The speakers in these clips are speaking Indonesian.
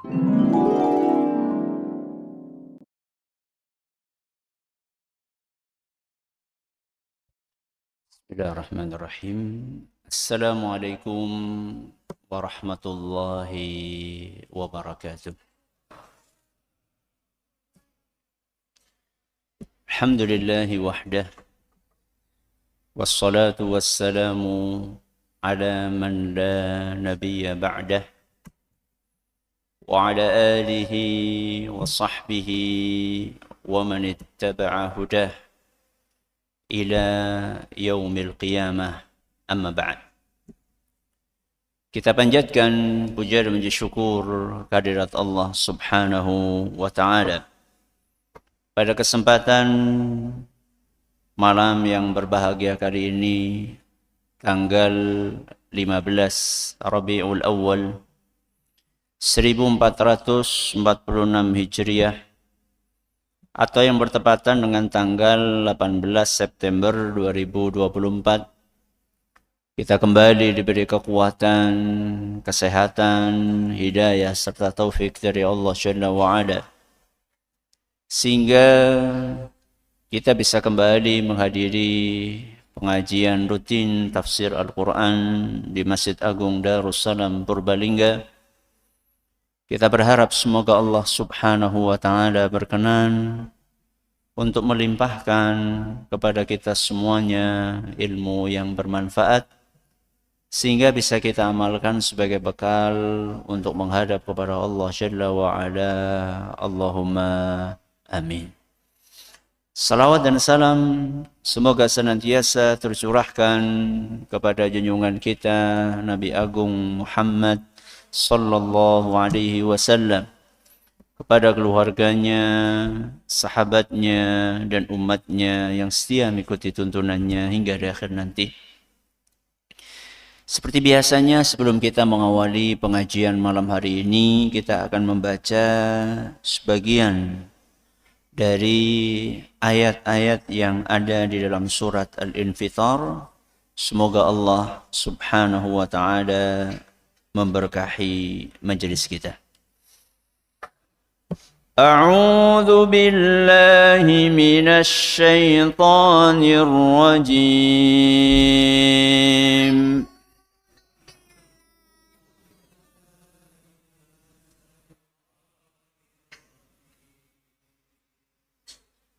Bismillahirrahmanirrahim. Assalamualaikum warahmatullahi wabarakatuh. Alhamdulillahi wahdah. Wassalatu wassalamu ala man la nabiyya ba'dah. Wa ala alihi wa sahbihi wa man ittaba'a hudah ila yaumil qiyamah, amma ba'd. Kita panjatkan puja dan puji syukur kehadirat Allah Subhanahu wa taala pada kesempatan malam yang berbahagia kali ini, tanggal 15 Rabiul Awal 1446 Hijriah, atau yang bertepatan dengan tanggal 18 September 2024. Kita kembali diberi kekuatan, kesehatan, hidayah, serta taufik dari Allah Jalla wa'ala, sehingga kita bisa kembali menghadiri pengajian rutin tafsir Al-Quran di Masjid Agung Darussalam Purbalingga. Kita berharap semoga Allah Subhanahu wa taala berkenan untuk melimpahkan kepada kita semuanya ilmu yang bermanfaat, sehingga bisa kita amalkan sebagai bekal untuk menghadap kepada Allah Jalla wa Ala. Allahumma amin. Salawat dan salam semoga senantiasa tercurahkan kepada junjungan kita Nabi Agung Muhammad sallallahu alaihi wasallam, kepada keluarganya, sahabatnya, dan umatnya yang setia mengikuti tuntunannya hingga di akhir nanti. Seperti biasanya, sebelum kita mengawali pengajian malam hari ini, kita akan membaca sebagian dari ayat-ayat yang ada di dalam surat Al-Infitar. Semoga Allah Subhanahu wa taala memberkahi majelis kita. A'udzu billahi minasy syaithanir rajim.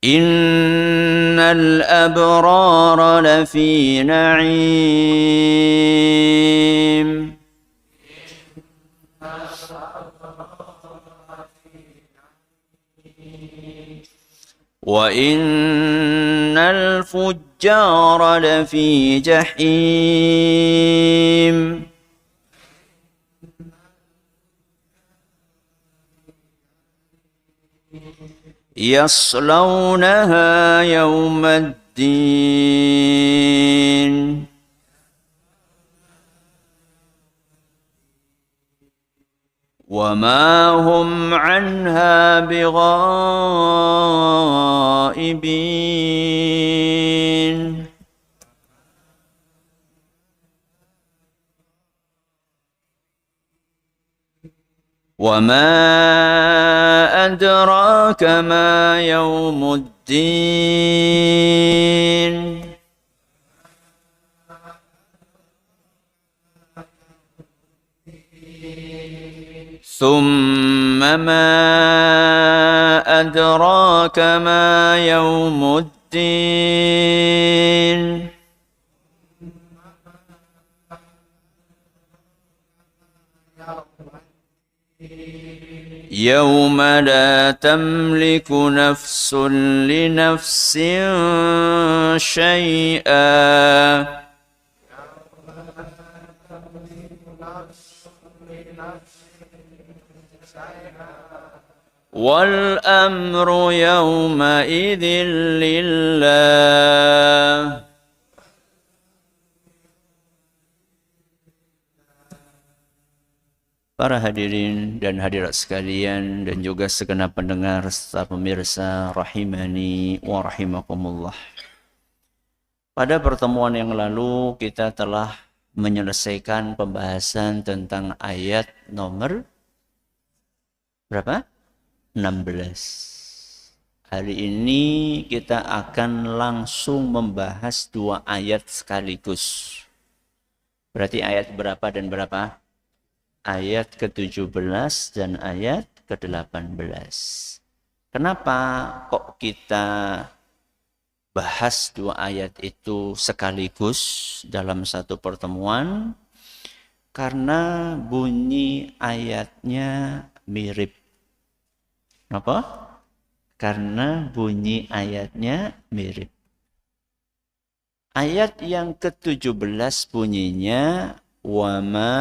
Innal abrara lafi na'im wa innal fujjara lafi jahim yaslawnaha yawmaddin وَمَا هُمْ عَنْهَا بِغَائِبِينَ وَمَا أَدْرَاكَ مَا يَوْمُ الدِّينِ ثم ما أدراك ما يوم الدين يوم لا تملك نفس لنفس شيئا والأمر يومئذ لله. Para hadirin dan hadirat sekalian, dan juga segenap pendengar serta pemirsa rahimani wa rahimakumullah. Pada pertemuan yang lalu kita telah menyelesaikan pembahasan tentang ayat nomor Berapa? 16. Hari ini kita akan langsung membahas 2 ayat sekaligus. Berarti ayat berapa dan berapa? Ayat ke-17 dan ayat ke-18. Kenapa kok kita bahas 2 ayat itu sekaligus dalam satu pertemuan? Karena bunyi ayatnya mirip. Apa? Karena bunyi ayatnya mirip. Ayat yang ke-17 bunyinya wa ma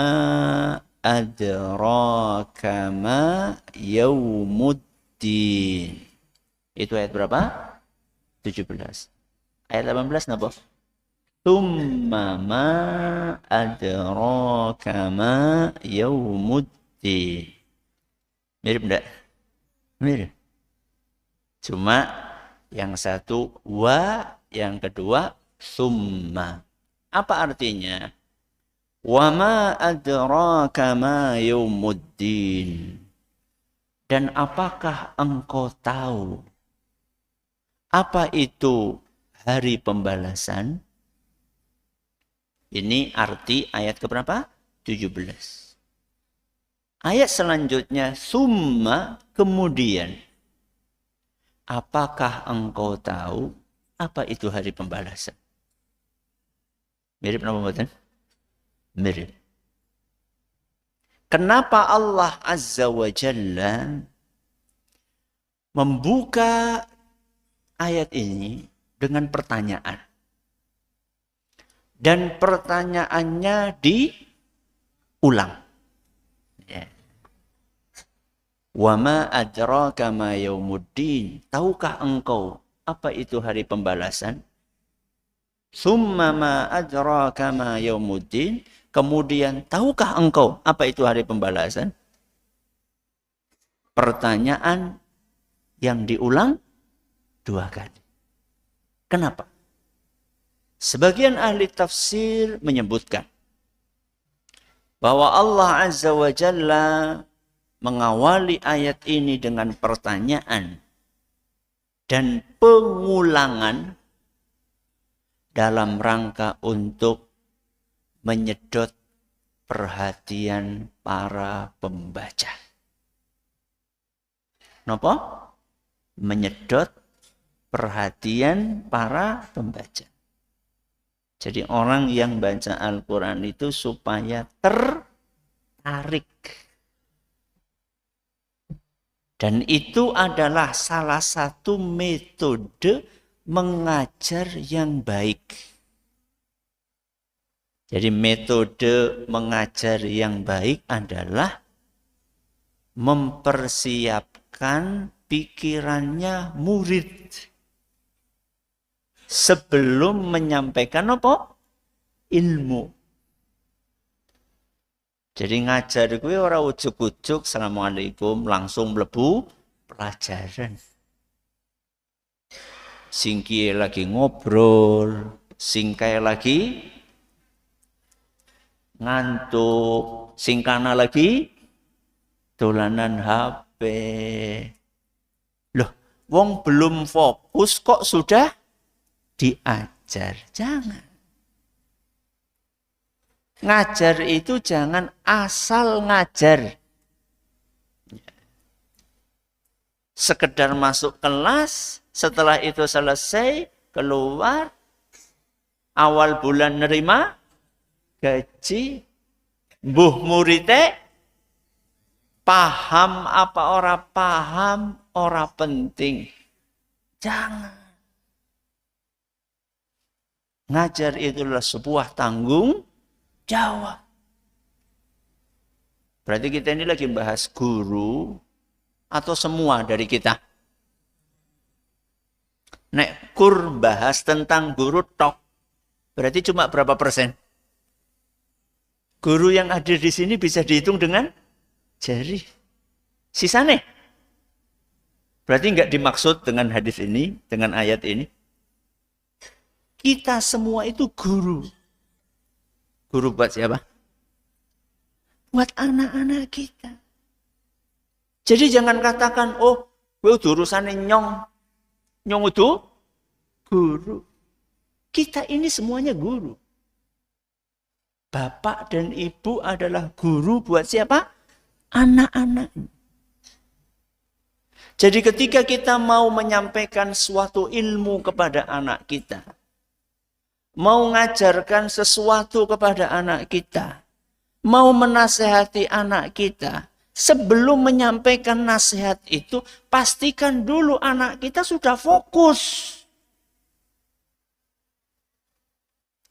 adraka ma yaumuddin. Itu ayat berapa? 17. Ayat 18 napa? Tsumma ma adraka ma yaumuddin. Mirip enggak? Mirip. Cuma yang satu wa, yang kedua summa. Apa artinya? Wa ma adraka ma yaumuddin. Dan apakah engkau tahu apa itu hari pembalasan? Ini arti ayat keberapa? 17. Ayat selanjutnya summa, kemudian. Apakah engkau tahu apa itu hari pembalasan? Mirip apa mboten? Mirip. Kenapa Allah Azza wa Jalla membuka ayat ini dengan pertanyaan? Dan pertanyaannya diulang. Ya. Wa ma adraka ma yaumuddin. Tahukah engkau apa itu hari pembalasan? Summa ma adraka ma yaumuddin. Kemudian tahukah engkau apa itu hari pembalasan? Pertanyaan yang diulang 2 kali. Kenapa? Sebagian ahli tafsir menyebutkan bahwa Allah Azza wa Jalla mengawali ayat ini dengan pertanyaan dan pengulangan dalam rangka untuk menyedot perhatian para pembaca. Napa? Menyedot perhatian para pembaca. Jadi orang yang baca Al-Quran itu supaya tertarik. Dan itu adalah salah satu metode mengajar yang baik. Jadi metode mengajar yang baik adalah mempersiapkan pikirannya murid sebelum menyampaikan apa? Ilmu. Jadi ngajar kuwi ora ujuk-ujuk assalamualaikum langsung mlebu pelajaran. Sing kiye lagi ngobrol, sing kae lagi ngantuk, sing kana lagi dolanan HP. Loh, wong belum fokus kok sudah diajar. Jangan. Ngajar itu jangan asal ngajar. Sekedar masuk kelas, setelah itu selesai, keluar, awal bulan nerima gaji, mbuh muridnya paham apa ora paham, ora penting. Jangan. Ngajar itulah sebuah tanggung jawab. Berarti kita ini lagi bahas guru atau semua dari kita? Nek kur bahas tentang guru tok, berarti cuma berapa persen? Guru yang hadir di sini bisa dihitung dengan jari. Sisanya? Berarti enggak dimaksud dengan hadis ini, dengan ayat ini. Kita semua itu guru. Guru buat siapa? Buat anak-anak kita. Jadi jangan katakan, oh, gue urusannya nyong. Nyong itu guru. Kita ini semuanya guru. Bapak dan ibu adalah guru buat siapa? Anak-anak. Jadi ketika kita mau menyampaikan suatu ilmu kepada anak kita, mau mengajarkan sesuatu kepada anak kita, mau menasehati anak kita, sebelum menyampaikan nasihat itu, pastikan dulu anak kita sudah fokus.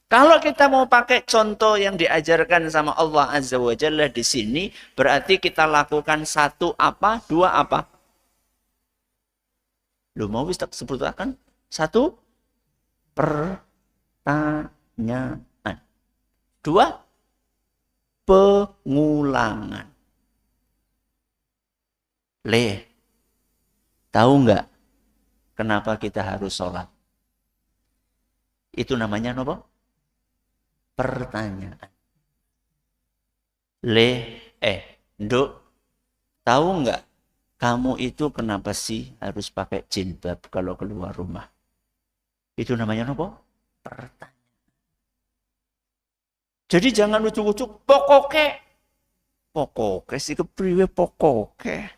Kalau kita mau pakai contoh yang diajarkan sama Allah Azza wa Jalla di sini, berarti kita lakukan satu apa, dua apa? Lu mau sebutkan satu pertanyaan, dua pengulangan. Tahu nggak kenapa kita harus sholat? Itu namanya apa? Pertanyaan. Nduk, tahu nggak kamu itu kenapa sih harus pakai jilbab kalau keluar rumah? Itu namanya apa? Pertanyaan. Jadi jangan ucuk-ucuk, pokoknya sih kepriwe pokoknya.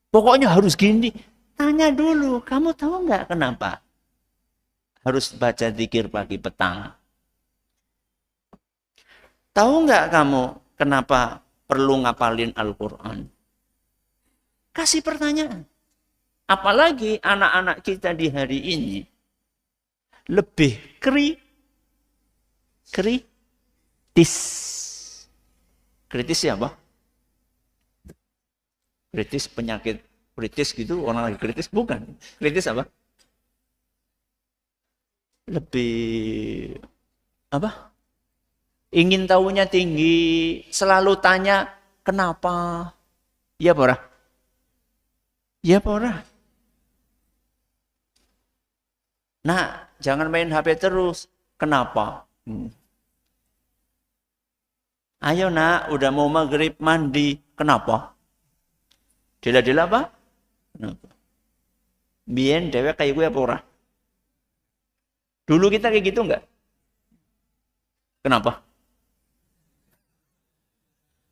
Pokoknya harus gini. Tanya dulu, kamu tahu nggak kenapa harus baca zikir pagi petang? Tahu nggak kamu kenapa perlu ngapalin Al-Quran? Kasih pertanyaan. Apalagi anak-anak kita di hari ini lebih kritis. Kritis siapa? Kritis penyakit kritis gitu, orang lagi kritis bukan. Kritis apa? Lebih apa? Ingin tahunya tinggi, selalu tanya kenapa? Ya pora. Ya pora. Nah, jangan main HP terus. Kenapa? Ayo nak, udah mau maghrib mandi. Kenapa? Dila-dila apa? Kenapa? Biyen dewek kayak gue apa ora? Dulu kita kayak gitu enggak? Kenapa?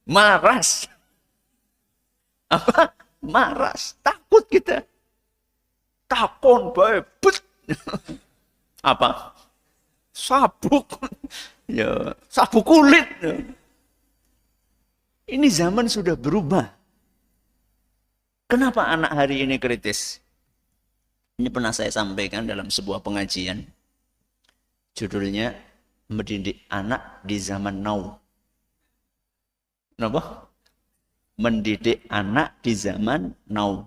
Maras. Apa? Maras. Takut kita. Takon bebet. Apa? Sabuk. Ya, sabuk kulit. Ini zaman sudah berubah. Kenapa anak hari ini kritis? Ini pernah saya sampaikan dalam sebuah pengajian. Judulnya mendidik anak di zaman now. Kenapa? Mendidik anak di zaman now.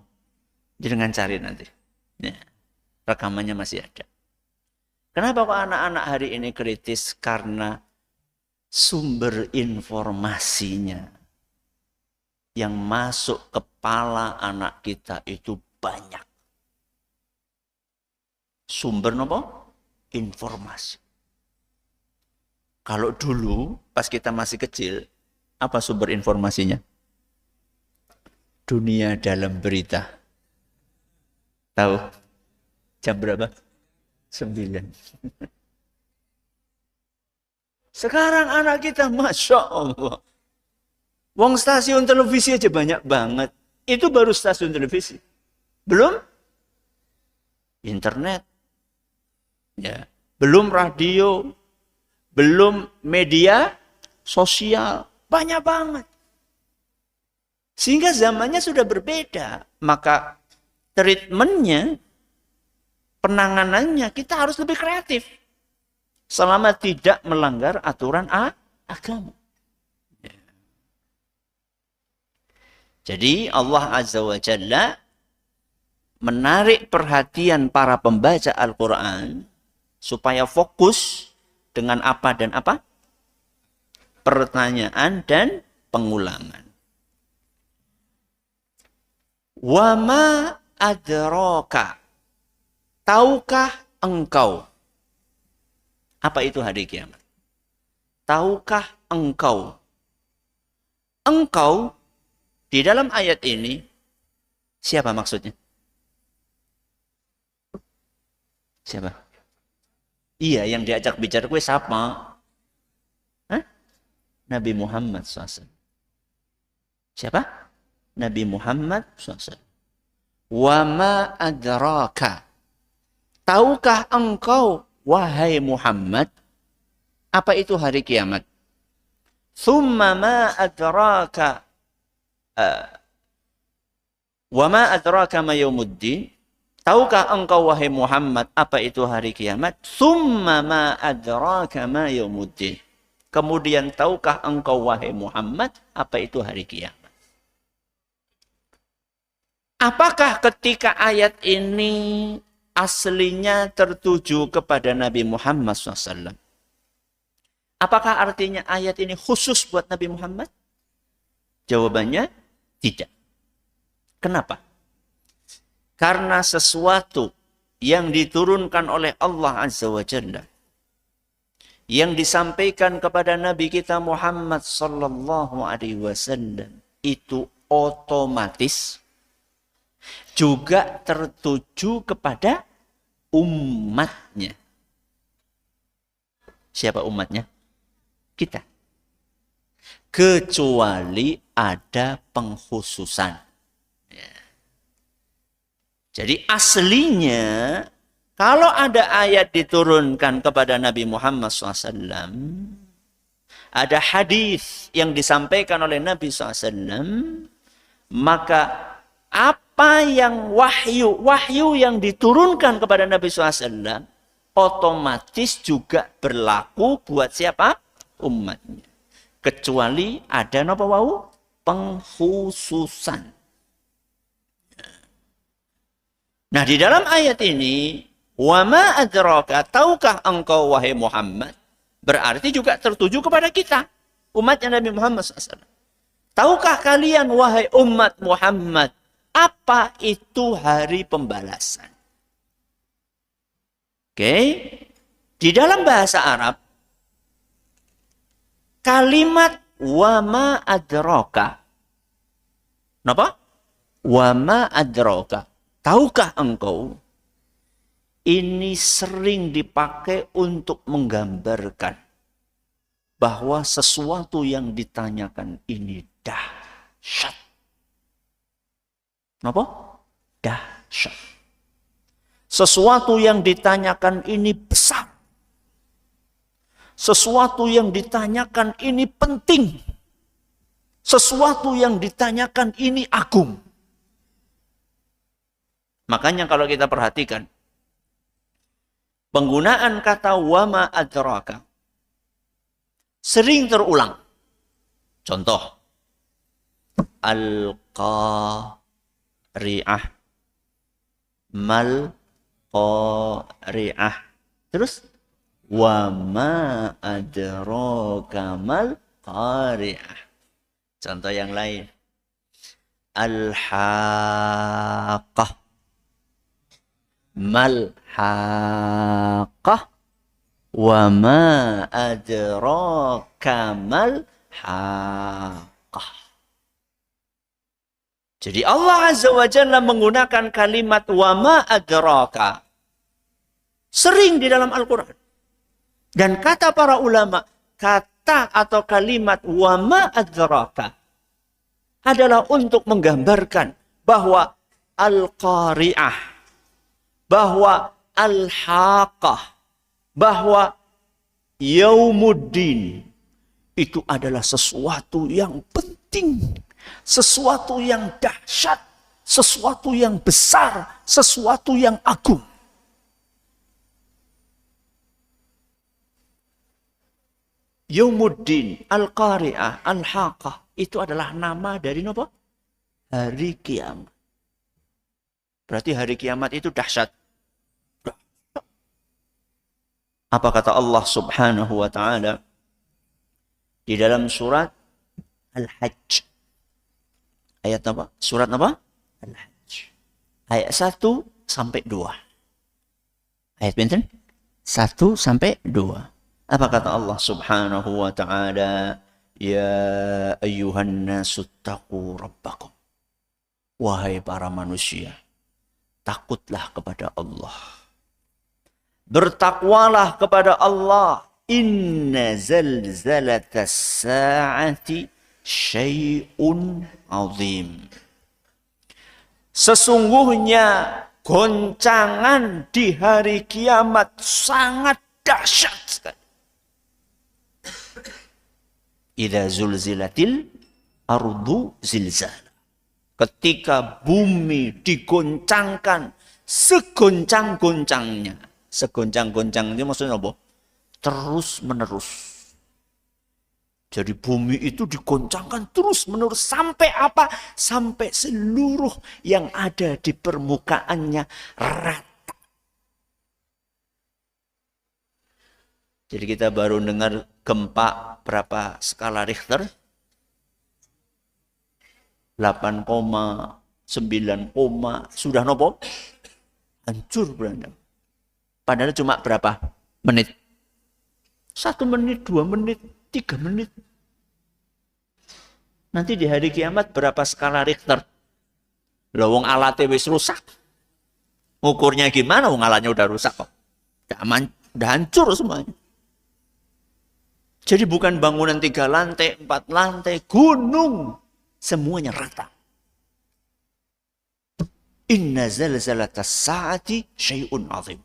Jangan cari nanti. Ya, rekamannya masih ada. Kenapa kok anak-anak hari ini kritis? Karena sumber informasinya yang masuk kepala anak kita itu banyak. Sumber apa? Informasi. Kalau dulu pas kita masih kecil, apa sumber informasinya? Dunia dalam berita. Tahu? Jam berapa? 9. Sekarang anak kita, Masya Allah. Wong stasiun televisi aja banyak banget. Itu baru stasiun televisi. Belum internet. Ya, belum radio. Belum media sosial. Banyak banget. Sehingga zamannya sudah berbeda. Maka treatmentnya, penanganannya kita harus lebih kreatif. Selama tidak melanggar aturan agama. Jadi Allah Azza wa Jalla menarik perhatian para pembaca Al-Quran supaya fokus dengan apa dan apa? Pertanyaan dan pengulangan. Wa ma adraka. Tahukah engkau? Apa itu hari kiamat? Tahukah engkau? Engkau Di dalam ayat ini, siapa maksudnya? Siapa? Iya, yang diajak bicara gue siapa? Hah? Nabi Muhammad SAW. Siapa? Nabi Muhammad SAW. Wa ma adraka. Tahukah engkau, wahai Muhammad, apa itu hari kiamat? Thumma ma adraka. Wa ma adraka ma yaumuddin. Tahukah engkau, wahai Muhammad, apa itu hari kiamat? Thumma ma adraka ma yaumuddin. Kemudian tahukah engkau, wahai Muhammad, apa itu hari kiamat? Apakah ketika ayat ini aslinya tertuju kepada Nabi Muhammad SAW? Apakah artinya ayat ini khusus buat Nabi Muhammad? Jawabannya tidak. Kenapa? Karena sesuatu yang diturunkan oleh Allah Azza wa Jalla, yang disampaikan kepada Nabi kita Muhammad sallallahu alaihi wasallam, itu otomatis juga tertuju kepada umatnya. Siapa umatnya? Kita. Kecuali ada pengkhususan. Ya. Jadi aslinya, kalau ada ayat diturunkan kepada Nabi Muhammad SAW, ada hadis yang disampaikan oleh Nabi SAW, maka apa yang wahyu yang diturunkan kepada Nabi SAW, otomatis juga berlaku buat siapa? Umatnya. Kecuali ada napa wau? Pengkhususan. Nah, di dalam ayat ini, wa ma adraka, tahukah engkau wahai Muhammad, berarti juga tertuju kepada kita, umatnya Nabi Muhammad SAW. Tahukah kalian wahai umat Muhammad, apa itu hari pembalasan? Oke. Di dalam bahasa Arab, kalimat wa ma adraka. Napa? Wa ma adraka. Tahukah engkau? Ini sering dipakai untuk menggambarkan bahwa sesuatu yang ditanyakan ini dahsyat. Napa? Dahsyat. Sesuatu yang ditanyakan ini besar. Sesuatu yang ditanyakan ini penting. Sesuatu yang ditanyakan ini agung. Makanya kalau kita perhatikan, penggunaan kata wama adraka sering terulang. Contoh, al-qari'ah, mal-qari'ah. Terus, wa ma adraka mal qari'ah. Contoh yang lain. Al-haqqah. Mal haqqah. Wa ma adraka mal haqqah. Jadi Allah Azza wa Jalla menggunakan kalimat wa ma adraka sering di dalam Al-Quran. Dan kata para ulama, kata atau kalimat wa ma adraka adalah untuk menggambarkan bahwa al-qari'ah, bahwa al-haqqah, bahwa yaumuddin itu adalah sesuatu yang penting, sesuatu yang dahsyat, sesuatu yang besar, sesuatu yang agung. Yaumuddin, Al-Qari'ah, Al-Haqqah, itu adalah nama dari apa? Hari kiamat. Berarti hari kiamat itu dahsyat. Apa kata Allah Subhanahu wa Ta'ala di dalam surat Al-Hajj? Ayat apa? Surat apa? Al-Hajj. Ayat 1 sampai 2. Ayat benten? 1 sampai 2. Apa kata Allah Subhanahu wa Ta'ala? Ya ayyuhan nasu taqu rabbakum. Wahai para manusia, takutlah kepada Allah. Bertakwalah kepada Allah. Inna zalzalatas sa'ati syai'un azim. Sesungguhnya goncangan di hari kiamat sangat dahsyat sekali. Idza zulzilatil ardu zilzala. Ketika bumi digoncangkan segoncang-goncangnya. Segoncang-goncangnya maksudnya apa? Terus menerus. Jadi bumi itu digoncangkan terus menerus sampai apa? Sampai seluruh yang ada di permukaannya rata. Jadi kita baru dengar gempa berapa skala Richter? 8,9, sudah nopo? Hancur beranda. Padahal cuma berapa menit? 1 menit, 2 menit, 3 menit. Nanti di hari kiamat berapa skala Richter? Lawang alatnya wis rusak. Ukurnya gimana? Wong alatnya udah rusak kok. Udah hancur semuanya. Jadi bukan bangunan 3 lantai, 4 lantai, gunung. Semuanya rata. Inna zalzalatas sa'ati syai'un azim.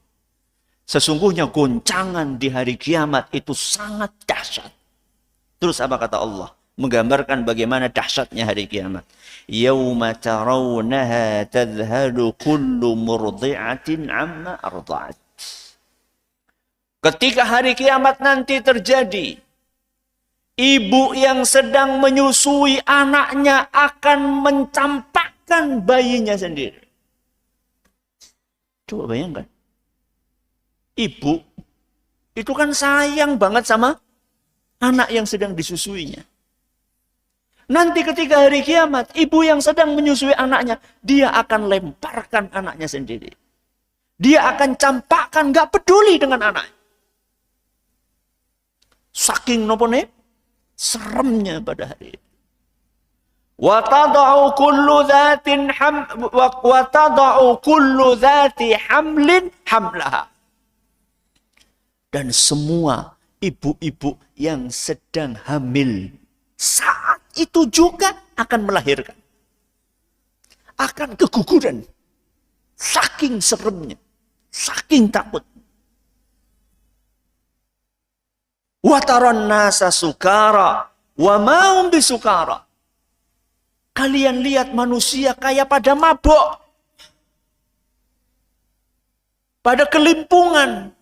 Sesungguhnya goncangan di hari kiamat itu sangat dahsyat. Terus apa kata Allah? Menggambarkan bagaimana dahsyatnya hari kiamat. Yauma tarawnaha tadhhalu kullu murdi'atin amma arda'at. Ketika hari kiamat nanti terjadi, ibu yang sedang menyusui anaknya akan mencampakkan bayinya sendiri. Coba bayangkan. Ibu itu kan sayang banget sama anak yang sedang disusuinya. Nanti ketika hari kiamat, ibu yang sedang menyusui anaknya, dia akan lemparkan anaknya sendiri. Dia akan campakkan, gak peduli dengan anak. Saking nopo nih, seremnya pada hari itu. Wa tada'u kullu dhati hamlin hamlaha. Dan semua ibu-ibu yang sedang hamil saat itu juga akan melahirkan. Akan keguguran. Saking seremnya. Saking takut. Wa taran nasa sukara wa ma'hum bisukara. Kalian lihat manusia kayak pada mabok. Pada kelimpungan.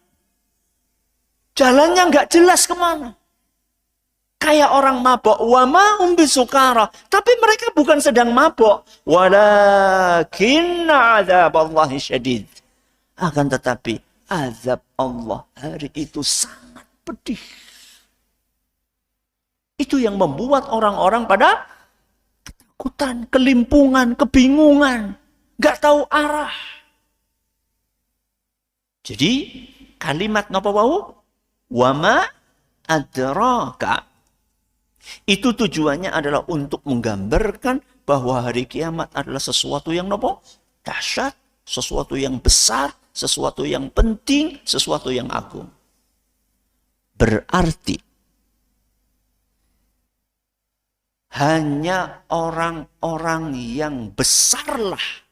Jalannya nggak jelas kemana. Kayak orang mabok. Wa ma'hum bisukara. Tapi mereka bukan sedang mabok. Walakinna azaballahi syadid. Akan tetapi azab Allah hari itu sangat pedih. Itu yang membuat orang-orang pada ketakutan, kelimpungan, kebingungan. Nggak tahu arah. Jadi kalimat napa wau? Wama adraka. Itu tujuannya adalah untuk menggambarkan bahwa hari kiamat adalah sesuatu yang nopo? Dahsyat, sesuatu yang besar, sesuatu yang penting, sesuatu yang agung. Berarti hanya orang-orang yang besarlah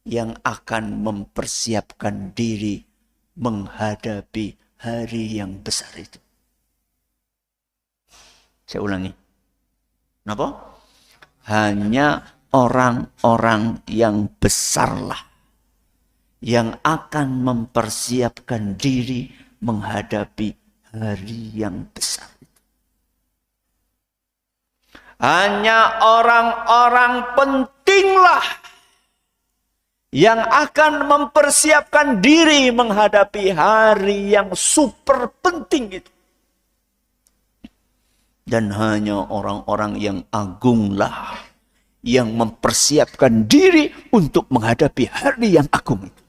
yang akan mempersiapkan diri menghadapi hari yang besar itu. Saya ulangi. Kenapa? Hanya orang-orang yang besarlah yang akan mempersiapkan diri menghadapi hari yang besar itu. Hanya orang-orang pentinglah yang akan mempersiapkan diri menghadapi hari yang super penting itu. Dan hanya orang-orang yang agunglah yang mempersiapkan diri untuk menghadapi hari yang agung itu.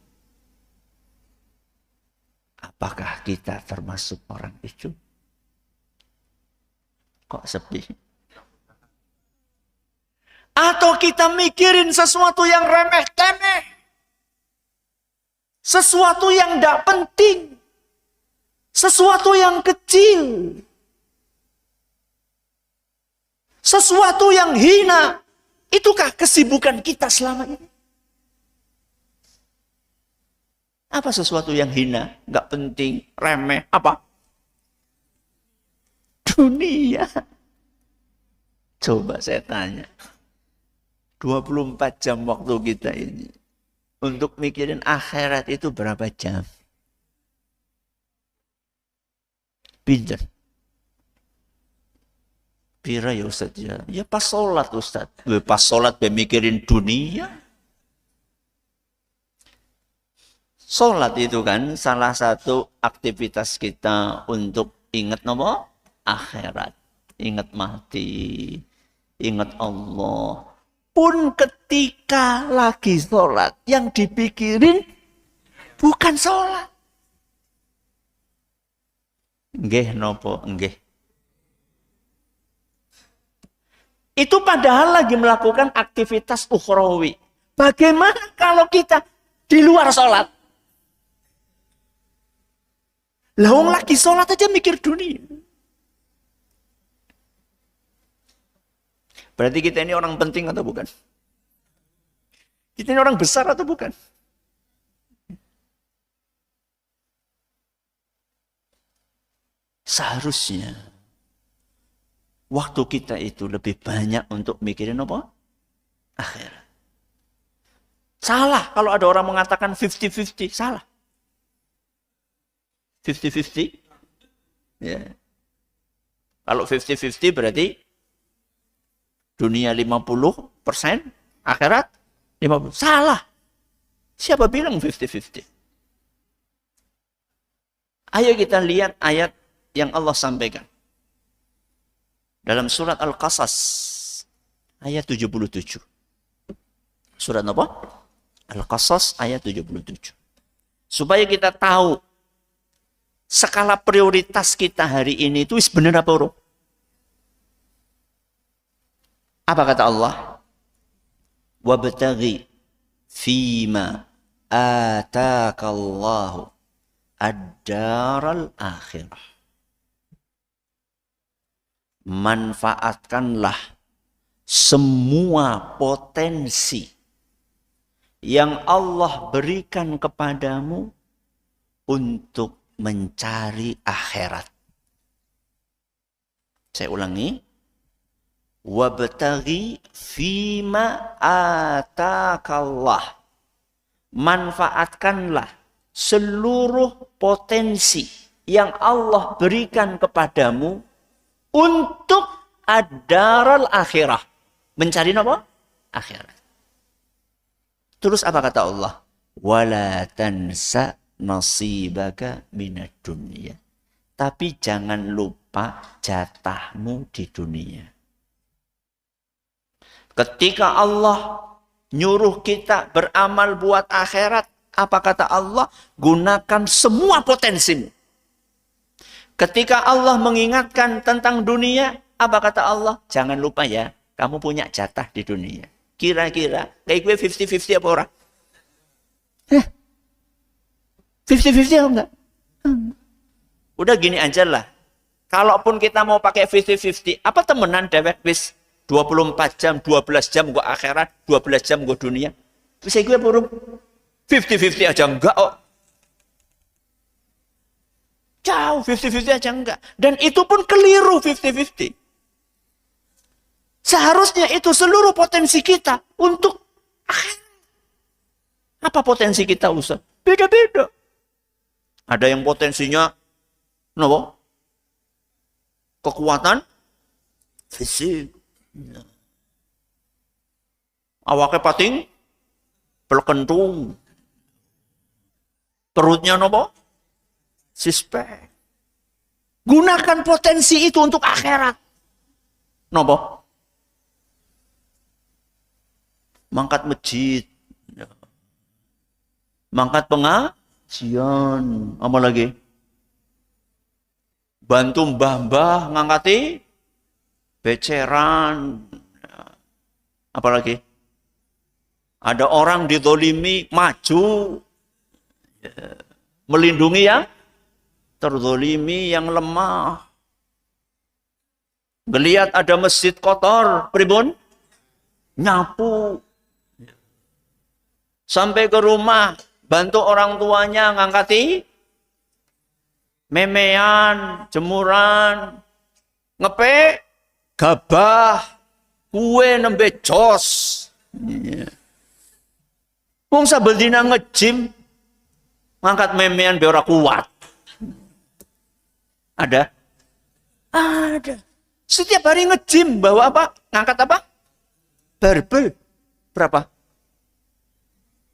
Apakah kita termasuk orang itu? Kok sepi? Atau kita mikirin sesuatu yang remeh-temeh. Sesuatu yang tidak penting. Sesuatu yang kecil. Sesuatu yang hina. Itukah kesibukan kita selama ini? Apa sesuatu yang hina? Nggak penting, remeh. Apa? Dunia. Coba saya tanya. 24 jam waktu kita ini. Untuk mikirin akhirat itu berapa jam? Pinter. Pira ya Ustaz ya? Ya pas sholat Ustaz. Pas sholat mikirin dunia. Sholat itu kan salah satu aktivitas kita untuk ingat nama akhirat. Ingat mati. Ingat Allah. Pun ketika lagi sholat, yang dipikirin bukan sholat. Nggih nopo, nggih. Itu padahal lagi melakukan aktivitas ukhrawi. Bagaimana kalau kita di luar sholat? Lah wong lagi sholat aja mikir dunia. Berarti kita ini orang penting atau bukan? Kita ini orang besar atau bukan? Seharusnya waktu kita itu lebih banyak untuk mikirin apa? Akhirat. Salah kalau ada orang mengatakan 50-50, salah. 50-50? Ya. Kalau 50-50 berarti dunia 50%, akhirat 50%. Salah. Siapa bilang 50-50? Ayo kita lihat ayat yang Allah sampaikan. Dalam surat Al-Qasas, ayat 77. Surat apa? Al-Qasas, ayat 77. Supaya kita tahu, skala prioritas kita hari ini itu benar apa buruk? Apa kata Allah? Wabtaghi fima atakallahu ad-daral akhirah. Manfaatkanlah semua potensi yang Allah berikan kepadamu untuk mencari akhirat. Saya ulangi. Wabtaghi fima atakallah. Manfaatkanlah seluruh potensi yang Allah berikan kepadamu untuk ad-daral akhirah. Mencari apa? Akhirat. Terus apa kata Allah? Wala tansa nasibaka minad dunya. Tapi jangan lupa jatahmu di dunia. Ketika Allah nyuruh kita beramal buat akhirat, apa kata Allah? Gunakan semua potensimu. Ketika Allah mengingatkan tentang dunia, apa kata Allah? Jangan lupa ya, kamu punya jatah di dunia. Kira-kira, kayak gue 50-50 apa orang? 50-50 apa enggak? Udah gini aja lah. Kalaupun kita mau pakai 50-50, apa temenan dewek wis 24 jam, 12 jam gue akhirat, 12 jam gue dunia. Bisa gue burung 50-50 aja enggak oh. Jauh 50-50 aja enggak. Dan itu pun keliru 50-50. Seharusnya itu seluruh potensi kita untuk akhirat. Apa potensi kita Ustaz? Beda-beda. Ada yang potensinya kenapa? Kekuatan fisik. Awaknya pating pelkentung. Perutnya nopo? Sispek. Gunakan potensi itu untuk akhirat. Nopo? Mangkat masjid. Mangkat pengajian. Apa lagi? Bantu mbah-mbah ngangkati beceran, apalagi ada orang dizolimi, maju, melindungi yang terzolimi, yang lemah. Ngelihat ada masjid kotor, pribun, nyapu. Sampai ke rumah, bantu orang tuanya ngangkati memean, jemuran, ngepe, gabah, kue nembe jos. Wong sabel dina ngejim, ngangkat memean biar ora kuat. Ada? Ada. Setiap hari ngejim, bawa apa? Ngangkat apa? Barbel. Berapa?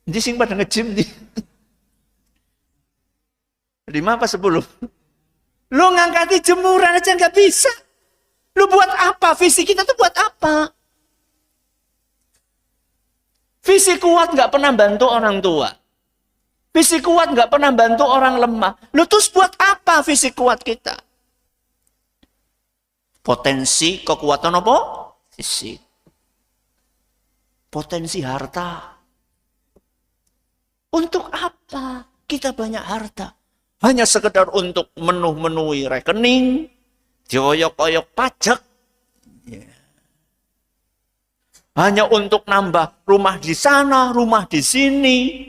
Ini sing pada ngejim nih. 5 apa 10? Lu ngangkati jemuran aja nggak bisa. Lu buat apa? Visi kita tuh buat apa? Visi kuat nggak pernah bantu orang tua. Visi kuat nggak pernah bantu orang lemah. Lu terus buat apa visi kuat kita? Potensi kekuatan apa? Fisik. Potensi harta. Untuk apa kita banyak harta? Hanya sekedar untuk menuhi rekening, dioyok-oyok pajak. Hanya untuk nambah rumah di sana, rumah di sini.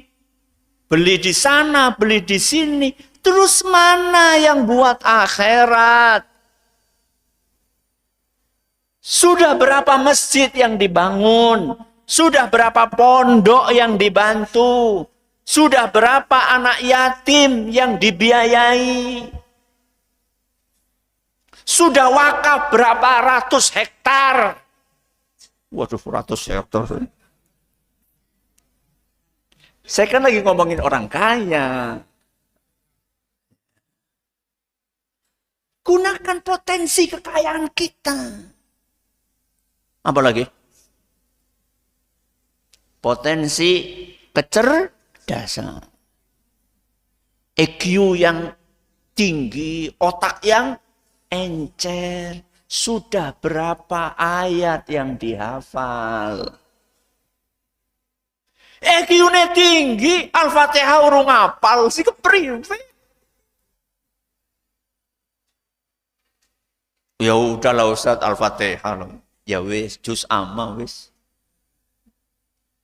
Beli di sana, beli di sini. Terus mana yang buat akhirat? Sudah berapa masjid yang dibangun? Sudah berapa pondok yang dibantu? Sudah berapa anak yatim yang dibiayai? Sudah wakaf berapa ratus hektar? Waduh, ratus hektar. Saya kan lagi ngomongin orang kaya. Gunakan potensi kekayaan kita. Apa lagi? Potensi kecerdasan. EQ yang tinggi, otak yang encer. Sudah berapa ayat yang dihafal? EQ-nya tinggi, Al-Fatihah urung ngapal, si kepriwe. Ya udahlah Ustaz, Al-Fatihah. Ya wis, juz amma wis.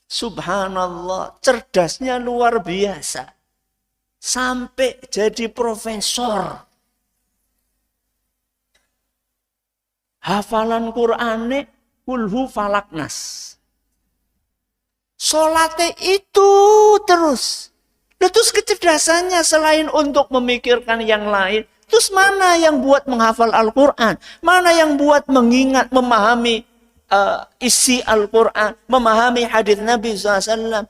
Subhanallah, cerdasnya luar biasa. Sampai jadi profesor. Hafalan Qur'ane kulhu falaknas. Solatnya itu terus. Terus kecerdasannya selain untuk memikirkan yang lain. Terus mana yang buat menghafal Al-Quran? Mana yang buat mengingat, memahami isi Al-Quran? Memahami hadis Nabi SAW?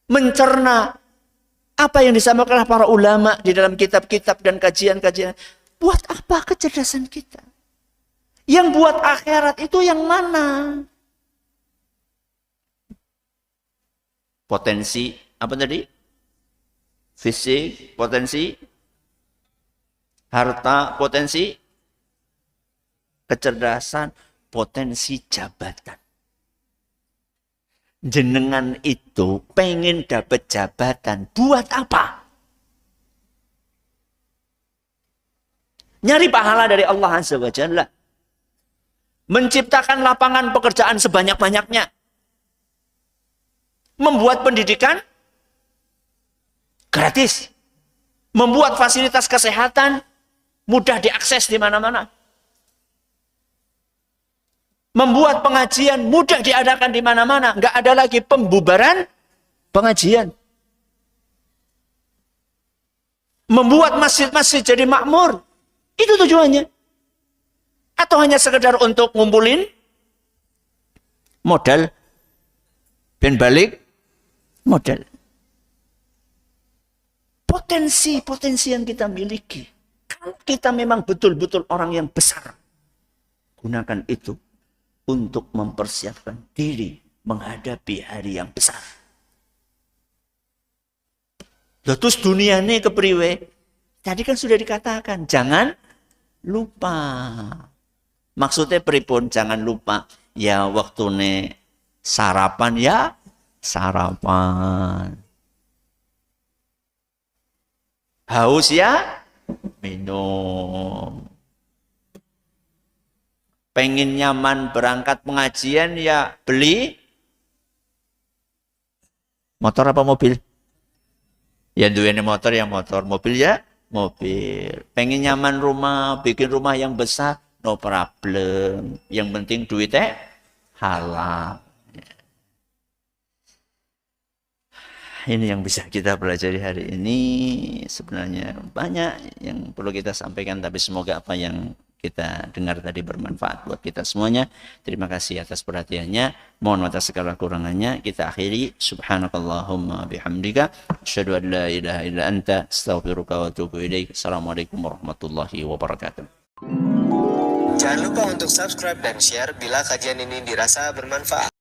Mencerna apa yang disampaikan oleh para ulama di dalam kitab-kitab dan kajian-kajian. Buat apa kecerdasan kita? Yang buat akhirat itu yang mana? Potensi, apa tadi? Fisik, potensi harta, potensi kecerdasan, potensi jabatan. Jenengan itu pengen dapat jabatan, buat apa? Nyari pahala dari Allah Azza wa Jalla. Menciptakan lapangan pekerjaan sebanyak-banyaknya. Membuat pendidikan gratis. Membuat fasilitas kesehatan mudah diakses di mana-mana. Membuat pengajian mudah diadakan di mana-mana. Nggak ada lagi pembubaran pengajian. Membuat masjid-masjid jadi makmur. Itu tujuannya. Atau hanya sekedar untuk ngumpulin modal dan balik modal. Potensi yang kita miliki. Kalau kita memang betul-betul orang yang besar, gunakan itu untuk mempersiapkan diri menghadapi hari yang besar. Terus dunia ini kepriwe? Tadi kan sudah dikatakan, jangan lupa. Maksudnya pripun, jangan lupa ya waktune sarapan ya sarapan. Haus ya minum. Pengen nyaman berangkat pengajian ya beli motor apa mobil? Ya duweni motor ya motor, mobil ya mobil. Pengen nyaman rumah, bikin rumah yang besar, no problem. Yang penting duitnya halal. Ini yang bisa kita pelajari hari ini. Sebenarnya banyak yang perlu kita sampaikan, tapi semoga apa yang kita dengar tadi bermanfaat buat kita semuanya. Terima kasih atas perhatiannya. Mohon maaf atas segala kurangannya. Kita akhiri. Subhanakallahumma bihamdika. Asyhadu an la ilaha illa anta. Astaghfiruka wa atubu ilaik. Assalamualaikum warahmatullahi wabarakatuh. Jangan lupa untuk subscribe dan share bila kajian ini dirasa bermanfaat.